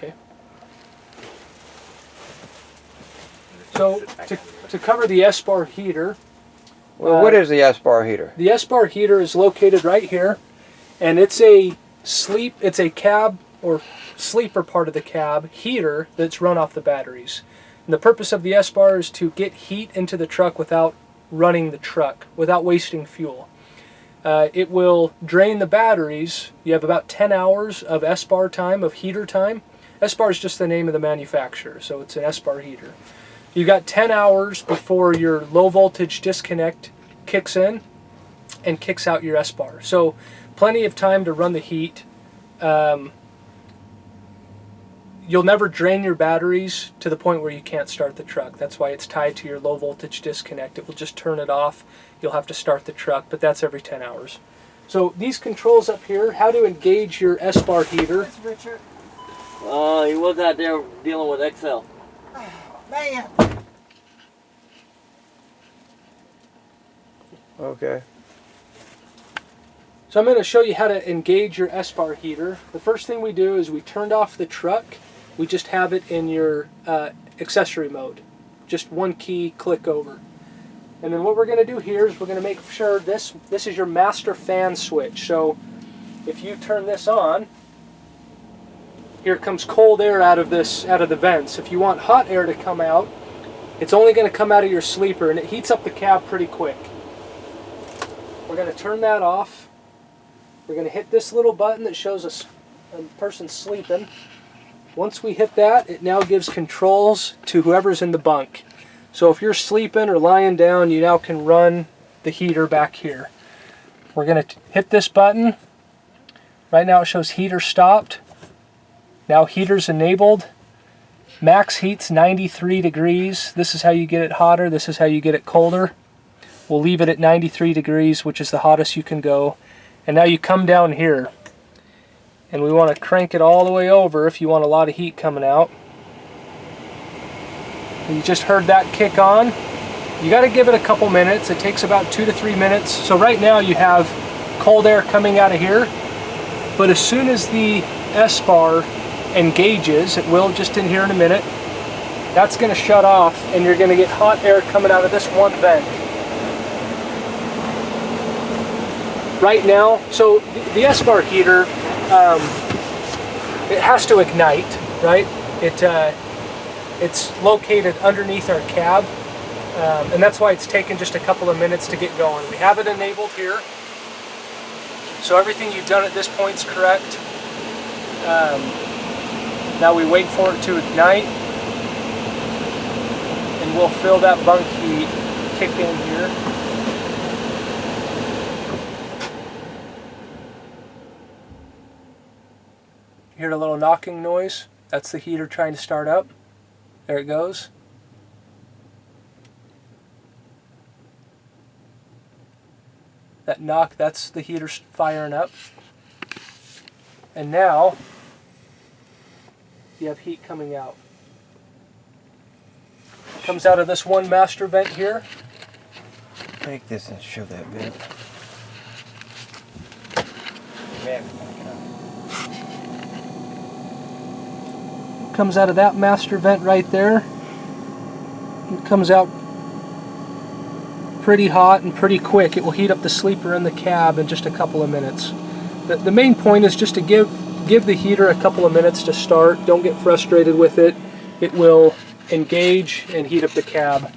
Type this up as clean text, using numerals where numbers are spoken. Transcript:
Okay. So to cover the Espar heater. Well, what is the Espar heater? The Espar heater is located right here, and it's a cab or sleeper part of the cab heater that's run off the batteries. And the purpose of the Espar is to get heat into the truck without running the truck, without wasting fuel. It will drain the batteries. You have about 10 hours of Espar time, of heater time. Espar is just the name of the manufacturer, so it's an Espar heater. You've got 10 hours before your low voltage disconnect kicks in and kicks out your Espar. So plenty of time to run the heat. You'll never drain your batteries to the point where you can't start the truck. That's why it's tied to your low voltage disconnect. It will just turn it off. You'll have to start the truck, but that's every 10 hours. So these controls up here, how to engage your Espar heater. Yes, Richard. He was out there dealing with Excel. Oh, man. Okay. So I'm going to show you how to engage your Espar heater. The first thing we do is we turned off the truck. We just have it in your accessory mode. Just one key click over. And then what we're going to do here is we're going to make sure this is your master fan switch. So if you turn this on, here comes cold air out of the vents. If you want hot air to come out, it's only going to come out of your sleeper, and it heats up the cab pretty quick. We're going to turn that off. We're going to hit this little button that shows a person sleeping. Once we hit that, it now gives controls to whoever's in the bunk. So if you're sleeping or lying down, you now can run the heater back here. We're going to hit this button. Right now it shows heater stopped. Now heater's enabled. Max heat's 93 degrees. This is how you get it hotter. This is how you get it colder. We'll leave it at 93 degrees, which is the hottest you can go. And now you come down here. And we want to crank it all the way over if you want a lot of heat coming out. And you just heard that kick on. You got to give it a couple minutes. It takes about 2 to 3 minutes. So right now you have cold air coming out of here. But as soon as the Espar engages, it will just in here in a minute, that's going to shut off and you're going to get hot air coming out of this one vent. Right now, so the Espar heater, it has to ignite, right? It's located underneath our cab, and that's why it's taken just a couple of minutes to get going. We have it enabled here, so everything you've done at this point is correct. Now we wait for it to ignite, and we'll feel that bunk heat kick in here. Hear a little knocking noise? That's the heater trying to start up. There it goes. That knock, that's the heater firing up. And now you have heat coming out. It comes out of this one master vent here. Take this and show that vent. Comes out of that master vent right there. It comes out pretty hot and pretty quick. It will heat up the sleeper in the cab in just a couple of minutes. The main point is just to give the heater a couple of minutes to start. Don't get frustrated with it. It will engage and heat up the cab.